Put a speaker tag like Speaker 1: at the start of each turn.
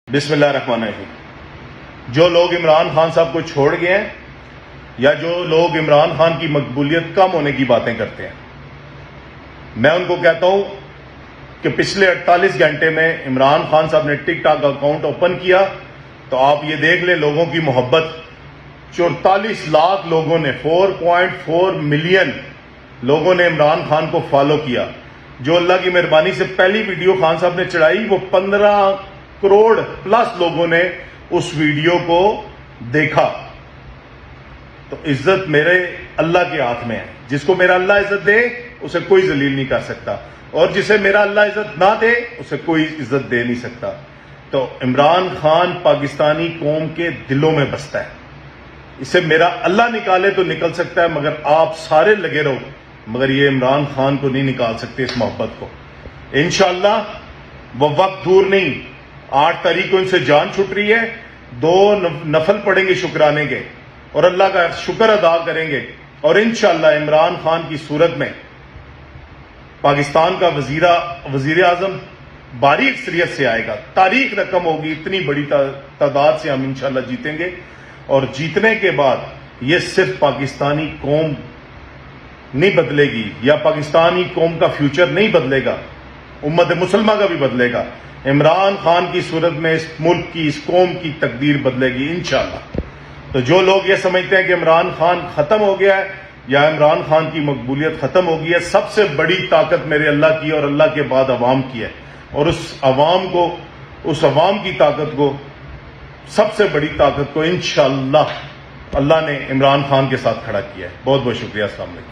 Speaker 1: बिस्मिल्लाह रहमान रहीम। जो लोग इमरान खान साहब को छोड़ गए हैं या जो लोग इमरान खान की मकबूलियत कम होने की बातें करते हैं, मैं उनको कहता हूं कि पिछले 48 घंटे में इमरान खान साहब ने टिक टॉक अकाउंट ओपन किया तो आप ये देख लें, लोगों की मोहब्बत 44 लाख लोगों ने, 4.4 मिलियन लोगों ने इमरान खान को फॉलो किया। जो अल्लाह की मेहरबानी से पहली वीडियो खान साहब ने चढ़ाई, वो 15 करोड़ प्लस लोगों ने उस वीडियो को देखा। तो इज्जत मेरे अल्लाह के हाथ में है। जिसको मेरा अल्लाह इज्जत दे उसे कोई जलील नहीं कर सकता, और जिसे मेरा अल्लाह इज्जत ना दे उसे कोई इज्जत दे नहीं सकता। तो इमरान खान पाकिस्तानी कौम के दिलों में बसता है। इसे मेरा अल्लाह निकाले तो निकल सकता है, मगर आप सारे लगे रहो, मगर ये इमरान खान को नहीं निकाल सकते इस मोहब्बत को। इंशाअल्लाह वो वक्त दूर नहीं, 8 तारीख को इनसे जान छूट रही है। 2 नफल पढ़ेंगे शुक्राने के और अल्लाह का शुक्र अदा करेंगे, और इंशाअल्लाह इमरान खान की सूरत में पाकिस्तान का वजीर आजम भारी अक्सरियत से आएगा। तारीख रकम होगी, इतनी बड़ी तादाद से हम इंशाअल्लाह जीतेंगे, और जीतने के बाद ये सिर्फ पाकिस्तानी कौम नहीं बदलेगी या पाकिस्तानी कौम का फ्यूचर नहीं बदलेगा, उम्मत मुसलमा का भी बदलेगा। इमरान खान की सूरत में इस मुल्क की, इस कौम की तकदीर बदलेगी इंशाअल्लाह। तो जो लोग ये समझते हैं कि इमरान खान खत्म हो गया है या इमरान खान की मकबूलियत खत्म हो गई है, सबसे बड़ी ताकत मेरे अल्लाह की और अल्लाह के बाद अवाम की है, और उस अवाम की ताकत को, सबसे बड़ी ताकत को इंशाअल्लाह अल्लाह ने इमरान खान के साथ खड़ा किया है। बहुत बहुत शुक्रिया। अस्सलाम वालेकुम।